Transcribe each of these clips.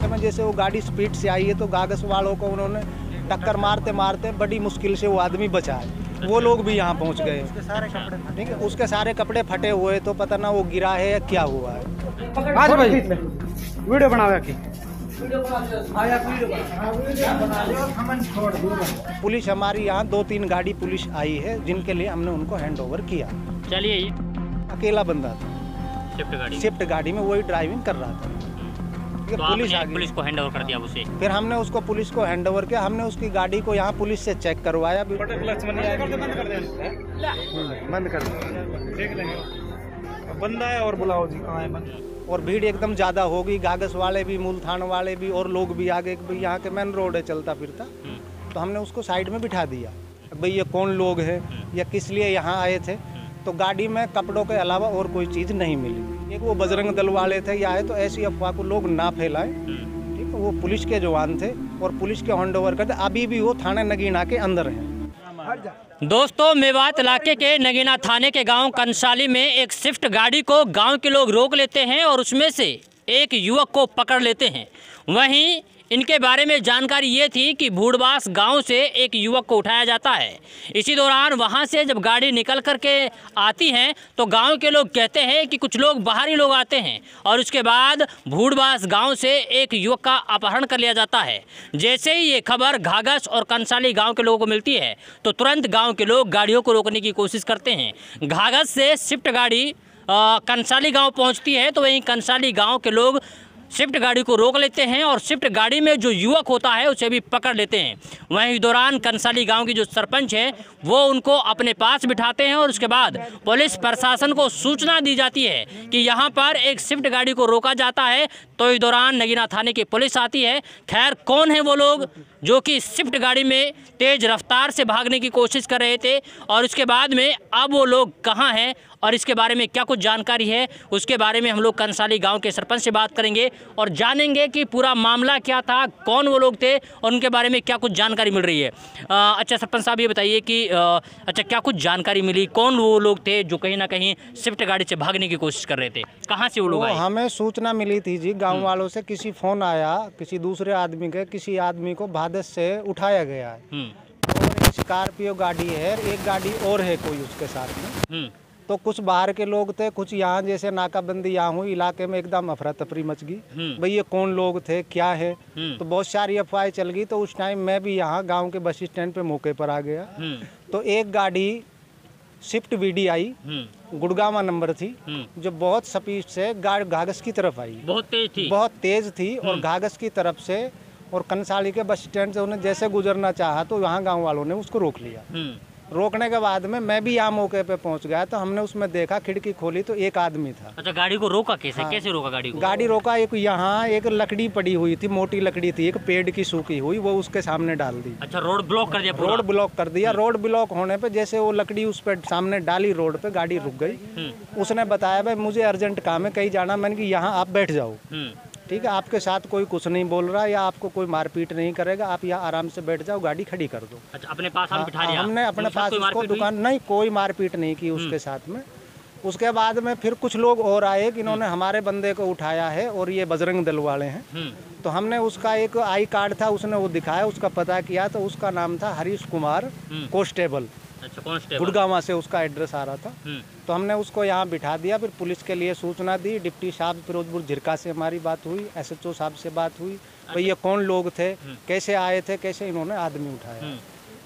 में जैसे वो गाड़ी स्पीड से आई है तो कागज वालों को उन्होंने टक्कर मारते मारते बड़ी मुश्किल से वो आदमी बचा है। वो लोग भी यहाँ पहुँच गए। ठीक है, उसके सारे कपड़े फटे हुए, तो पता ना वो गिरा है या क्या हुआ है। आज भाई वीडियो बनावे की पुलिस हमारी यहाँ 2-3 गाड़ी पुलिस आई है जिनके लिए हमने उनको हैंड ओवर किया। चलिए, अकेला बंदा था शिफ्ट गाड़ी में, वही ड्राइविंग कर रहा था। तो पुलिस को हैंड ओवर कर दिया उसे। फिर हमने उसको पुलिस को हैंड ओवर किया। हमने उसकी गाड़ी को यहाँ पुलिस से चेक करवाया। बंदा है और बुलाओ जी, कहाँ है बंदा? और भीड़ एकदम ज्यादा होगी, कागज वाले भी, मूलथान वाले भी और लोग भी आगे। यहाँ के मेन रोड है चलता फिरता, तो हमने उसको साइड में बिठा दिया। भाई ये कौन लोग हैं या किस लिए यहाँ आए थे। तो गाड़ी में कपड़ों के अलावा और कोई चीज़ नहीं मिली। एक वो बजरंग दल वाले थे या है, तो ऐसी अफवाह को लोग ना फैलाएं। ठीक है, वो पुलिस के जवान थे और पुलिस के हैंड ओवर करते। अभी भी वो थाना नगीना के अंदर हैं। दोस्तों, मेवात इलाके के नगीना थाने के गांव कंसाली में एक स्विफ्ट गाड़ी को गांव के लोग रोक लेते हैं और उसमें से एक युवक को पकड़ लेते हैं। वहीं इनके बारे में जानकारी ये थी कि भूड़बास गांव से एक युवक को उठाया जाता है। इसी दौरान वहां से जब गाड़ी निकल करके आती है तो गांव के लोग कहते हैं कि कुछ लोग बाहरी लोग आते हैं और उसके बाद भूड़बास गांव से एक युवक का अपहरण कर लिया जाता है। जैसे ही ये खबर घाघस और कंसाली गाँव के लोगों को मिलती है तो तुरंत गाँव के लोग गाड़ियों को रोकने की कोशिश करते हैं। घाघस से स्विफ्ट गाड़ी कंसाली गाँव पहुँचती है तो वहीं कंसाली गाँव के लोग स्विफ्ट गाड़ी को रोक लेते हैं और स्विफ्ट गाड़ी में जो युवक होता है उसे भी पकड़ लेते हैं। वहीं दौरान कंसाली गांव की जो सरपंच है वो उनको अपने पास बिठाते हैं और उसके बाद पुलिस प्रशासन को सूचना दी जाती है कि यहां पर एक स्विफ्ट गाड़ी को रोका जाता है। तो इस दौरान नगीना थाने की पुलिस आती है। खैर, कौन है वो लोग जो कि स्विफ्ट गाड़ी में तेज़ रफ्तार से भागने की कोशिश कर रहे थे और उसके बाद में अब वो लोग कहाँ हैं और इसके बारे में क्या कुछ जानकारी है, उसके बारे में हम लोग कंसाली गांव के सरपंच से बात करेंगे और जानेंगे कि पूरा मामला क्या था, कौन वो लोग थे और उनके बारे में क्या कुछ जानकारी मिल रही है। अच्छा सरपंच साहब, ये बताइए कि अच्छा क्या कुछ जानकारी मिली, कौन वो लोग थे जो कहीं ना कहीं स्विफ्ट गाड़ी से भागने की कोशिश कर रहे थे, कहाँ से वो लोग आए? हमें सूचना मिली थी जी गाँव वालों से। किसी फ़ोन आया किसी दूसरे आदमी के, किसी आदमी को भादस से उठाया गया है और स्कॉर्पियो गाड़ी है, एक गाड़ी और है कोई उसके साथ में। तो कुछ बाहर के लोग थे, कुछ यहाँ जैसे नाकाबंदी यहाँ हुई, इलाके में एकदम अफरा तफरी मच गई। भाई ये कौन लोग थे, क्या है। तो बहुत सारी अफवाहें चल गई। तो उस टाइम मैं भी यहाँ गांव के बस स्टैंड पे मौके पर आ गया। तो एक गाड़ी स्विफ्ट वीडी आई, गुड़गावा नंबर थी, जो बहुत स्पीड से घाघस की तरफ आई। बहुत तेज थी और घाघस की तरफ से और कंसाली के बस स्टैंड से उन्हें जैसे गुजरना चाहा तो यहाँ गाँव वालों ने उसको रोक लिया। रोकने के बाद में मैं भी यहाँ मौके पे पहुँच गया तो हमने उसमें देखा, खिड़की खोली तो एक आदमी था। अच्छा, गाड़ी को रोका कैसे? हाँ। कैसे रोका गाड़ी को? गाड़ी रोका, एक यहाँ एक लकड़ी पड़ी हुई थी, मोटी लकड़ी थी, एक पेड़ की सूखी हुई, वो उसके सामने डाल दी। अच्छा, रोड ब्लॉक कर दिया? रोड ब्लॉक कर दिया। रोड ब्लॉक होने पे जैसे वो लकड़ी उस पर सामने डाली रोड पे, गाड़ी रुक गई। उसने बताया भाई मुझे अर्जेंट काम है, कहीं जाना। मैंने कि यहाँ आप बैठ जाओ, ठीक है, आपके साथ कोई कुछ नहीं बोल रहा या आपको कोई मारपीट नहीं करेगा, आप यहाँ आराम से बैठ जाओ, गाड़ी खड़ी कर दो। अच्छा, अपने पास हम बिठा लिया? हमने अपने पास उसको दुकान नहीं, कोई मारपीट नहीं की उसके साथ में। उसके बाद में फिर कुछ लोग और आए कि इन्होंने हमारे बंदे को उठाया है और ये बजरंग दल वाले हैं। तो हमने उसका एक आई कार्ड था, उसने वो दिखाया, उसका पता किया तो उसका नाम था हरीश कुमार कांस्टेबल। अच्छा, कांस्टेबल। गुड़गावा से उसका एड्रेस आ रहा था। तो हमने उसको यहाँ बिठा दिया। फिर पुलिस के लिए सूचना दी। डिप्टी साहब फिरोजपुर झिरका से हमारी बात हुई, SHO साहब से बात हुई। भाई ये कौन लोग थे, कैसे आए थे, कैसे इन्होंने आदमी उठाया।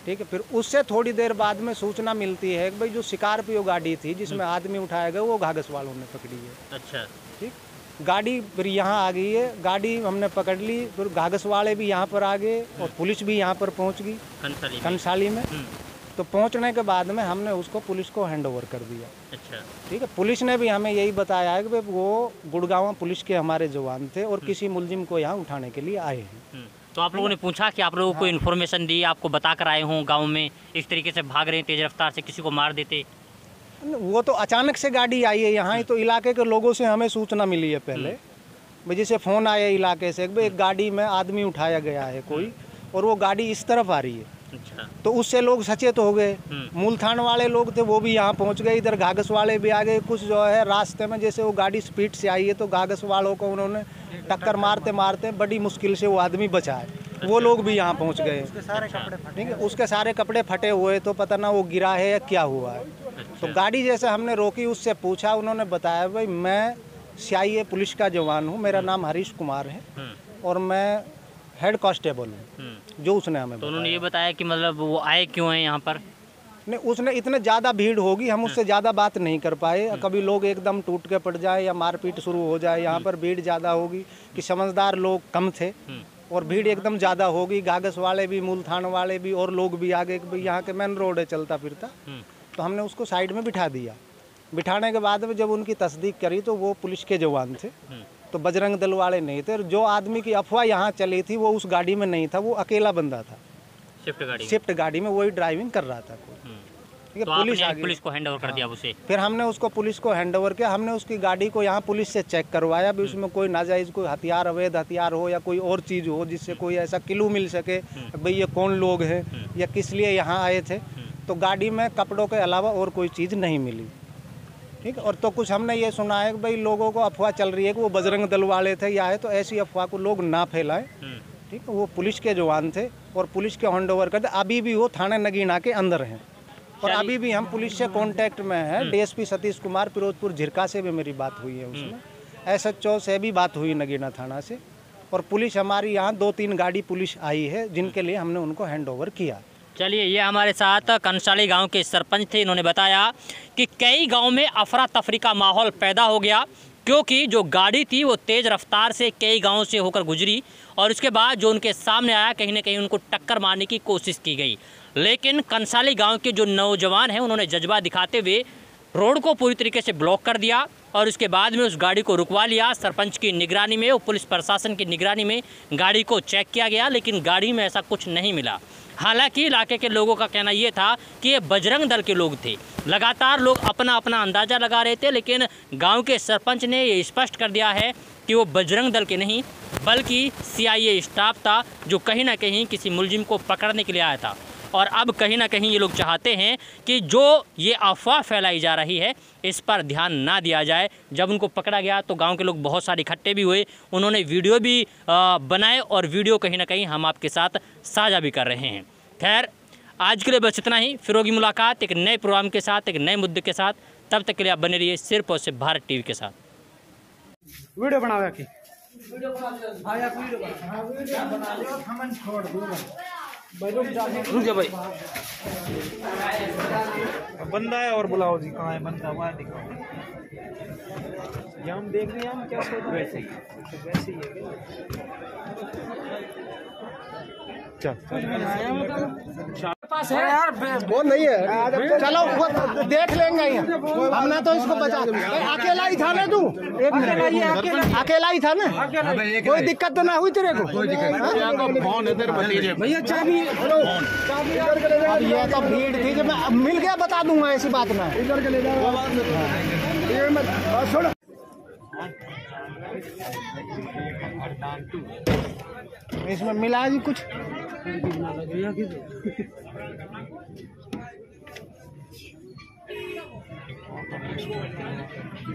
ठीक है, फिर उससे थोड़ी देर बाद में सूचना मिलती है कि भाई जो स्कॉर्पियो गाड़ी थी जिसमें आदमी उठाया गया वो घाघस वालों ने पकड़ी है। अच्छा, ठीक। गाड़ी फिर यहाँ आ गई है, गाड़ी हमने पकड़ ली। फिर घाघस वाले भी यहाँ पर आ गए और पुलिस भी यहाँ पर पहुँच गई कंसाली में। तो पहुंचने के बाद में हमने उसको पुलिस को हैंड ओवर कर दिया। अच्छा, ठीक है। पुलिस ने भी हमें यही बताया है कि वो गुड़गांव पुलिस के हमारे जवान थे और किसी मुलजिम को यहाँ उठाने के लिए आए हैं। तो आप लोगों ने पूछा कि आप लोगों को इन्फॉर्मेशन दी, आपको बता कर आए हों गाँव में इस तरीके से भाग रहे हैं, तेज रफ्तार से किसी को मार देते? वो तो अचानक से गाड़ी आई है यहाँ, तो इलाके के लोगों से हमें सूचना मिली है पहले। भाई जैसे फ़ोन आया इलाके से, एक गाड़ी में आदमी उठाया गया है कोई और वो गाड़ी इस तरफ आ रही है। अच्छा। तो उससे लोग सचेत हो गए। मूलथान वाले लोग थे वो भी यहाँ पहुँच गए, इधर घाघस वाले भी आ गए। कुछ जो है रास्ते में जैसे वो गाड़ी स्पीड से आई है तो घाघस वालों को उन्होंने टक्कर मारते मारते बड़ी मुश्किल से वो आदमी बचा है। वो लोग भी यहाँ पहुँच गए। ठीक है, उसके सारे कपड़े फटे हुए, तो पता ना वो गिरा है या क्या हुआ है। तो गाड़ी जैसे हमने रोकी, उससे पूछा, उन्होंने बताया भाई मैं CIA पुलिस का जवान हूँ, मेरा नाम हरीश कुमार है और मैं हेड कांस्टेबल हूँ, जो उसने हमें तो उन्होंने ये बताया कि मतलब वो आए क्यों हैं यहाँ पर? नहीं, उसने इतने ज़्यादा भीड़ होगी, हम उससे ज़्यादा बात नहीं कर पाए। कभी लोग एकदम टूट के पड़ जाए या मारपीट शुरू हो जाए, यहाँ पर भीड़ ज़्यादा होगी कि समझदार लोग कम थे और भीड़ एकदम ज़्यादा होगी। घाघस वाले भी, मूलथान वाले भी और लोग भी आ गए कि भाई यहाँ के मेन रोड है चलता फिरता। तो हमने उसको साइड में बिठा दिया। बिठाने के बाद में जब उनकी तस्दीक करी तो वो पुलिस के जवान थे, तो बजरंग दल वाले नहीं थे। जो आदमी की अफवाह यहाँ चली थी वो उस गाड़ी में नहीं था, वो अकेला बंदा था शिफ्ट गाड़ी में, वही ड्राइविंग कर रहा था। ठीक है, तो पुलिस को हैंडओवर कर दिया उसे। फिर हमने उसको पुलिस को हैंडओवर किया। हमने उसकी गाड़ी को यहाँ पुलिस से चेक करवाया भी उसमें कोई नाजायज़ कोई हथियार, अवैध हथियार हो या कोई और चीज़ हो जिससे कोई ऐसा क्लू मिल सके भाई ये कौन लोग हैं या किस लिए यहाँ आए थे। तो गाड़ी में कपड़ों के अलावा और कोई चीज़ नहीं मिली। ठीक है, और तो कुछ हमने ये सुना है कि भाई लोगों को अफवाह चल रही है कि वो बजरंग दल वाले थे या है, तो ऐसी अफवाह को लोग ना फैलाएं। ठीक है, वो पुलिस के जवान थे और पुलिस के हैंडओवर कर दे। अभी भी वो थाना नगीना के अंदर हैं और अभी भी हम पुलिस से कांटेक्ट में हैं। DSP सतीश कुमार फिरोजपुर झिरका से भी मेरी बात हुई है, उसमें SHO से भी बात हुई नगीना थाना से। और पुलिस हमारी यहाँ 2-3 गाड़ी पुलिस आई है जिनके लिए हमने उनको हैंडओवर किया। चलिए, ये हमारे साथ कंसाली गांव के सरपंच थे। इन्होंने बताया कि कई गांव में अफरा तफरी का माहौल पैदा हो गया क्योंकि जो गाड़ी थी वो तेज़ रफ्तार से कई गांवों से होकर गुजरी और उसके बाद जो उनके सामने आया कहीं ना कहीं उनको टक्कर मारने की कोशिश की गई। लेकिन कंसाली गांव के जो नौजवान हैं उन्होंने जज्बा दिखाते हुए रोड को पूरी तरीके से ब्लॉक कर दिया और उसके बाद में उस गाड़ी को रुकवा लिया। सरपंच की निगरानी में और पुलिस प्रशासन की निगरानी में गाड़ी को चेक किया गया, लेकिन गाड़ी में ऐसा कुछ नहीं मिला। हालांकि इलाके के लोगों का कहना ये था कि ये बजरंग दल के लोग थे। लगातार लोग अपना अपना अंदाज़ा लगा रहे थे, लेकिन गांव के सरपंच ने ये स्पष्ट कर दिया है कि वो बजरंग दल के नहीं बल्कि CIA स्टाफ था जो कहीं ना कहीं किसी मुलजिम को पकड़ने के लिए आया था। और अब कहीं ना कहीं ये लोग चाहते हैं कि जो ये अफवाह फैलाई जा रही है इस पर ध्यान ना दिया जाए। जब उनको पकड़ा गया तो गांव के लोग बहुत सारे इकट्ठे भी हुए, उन्होंने वीडियो भी बनाए और वीडियो कहीं ना कहीं हम आपके साथ साझा भी कर रहे हैं। खैर, आज के लिए बस इतना ही। फिर होगी मुलाकात एक नए प्रोग्राम के साथ, एक नए मुद्दे के साथ। तब तक के लिए आप बने रहिए सिर्फ और सिर्फ भारत TV के साथ। वीडियो बनावे की रुक जा भाई, बंदा है और बुलाओ जी। कहाँ है बंदा? वहाँ दिखाओ। ये हम देख रहे हैं, हम क्या सोच रहे थे? वैसे ही है क्या? पास है यार, वो नहीं है। चलो वो देख लेंगे, हमने तो इसको बचा। अकेला ही था ना तू? अकेला ही था ना? कोई दिक्कत तो ना हुई तेरे को? फोन है तेरे भतीजे भैया, चाबी। अब ये तो भीड़ थी, जब मैं मिल गया बता दूंगा, ऐसी बात ना। इधर के ले जाओ, छोड़ो। इसमें मिला जी कुछ?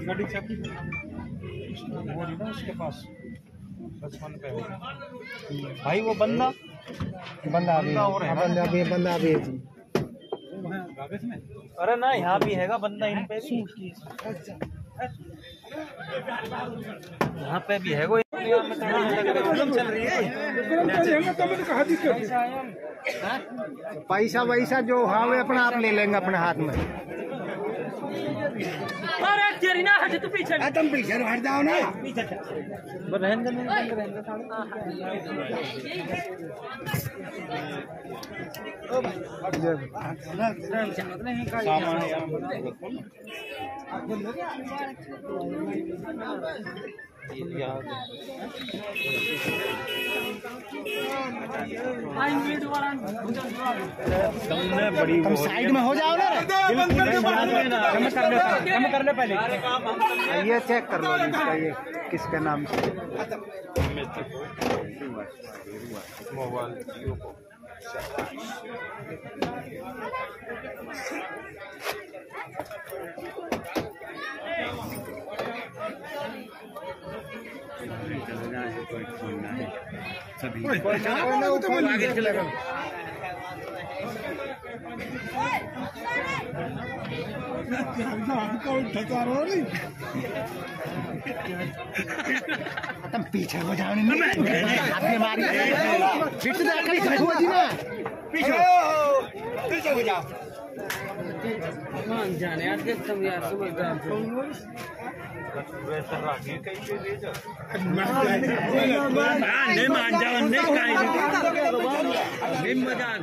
गाड़ी चाबी ना उसके पास 55 पे भाई। वो बंदा अभी अरे ना, यहाँ भी हैगा बंदा, इन पे भी यहाँ पे भी है। वो चल रही है पैसा वैसा जो हाँ वे अपना आप ले लेंगे अपने हाथ में। अरे तेरी ना हट, तू पीछे तुम पीछे हट जाओ ना। सामान तुम साइड में हो जाओ ना। कम करने पहले ये चेक कर लो इसका, ये किसके नाम से। तुम पीछे हो जाओ ना, पीछे हो जाओ। जाने यार तुम यार समझदार नहीं मान जाओ नहीं मजाक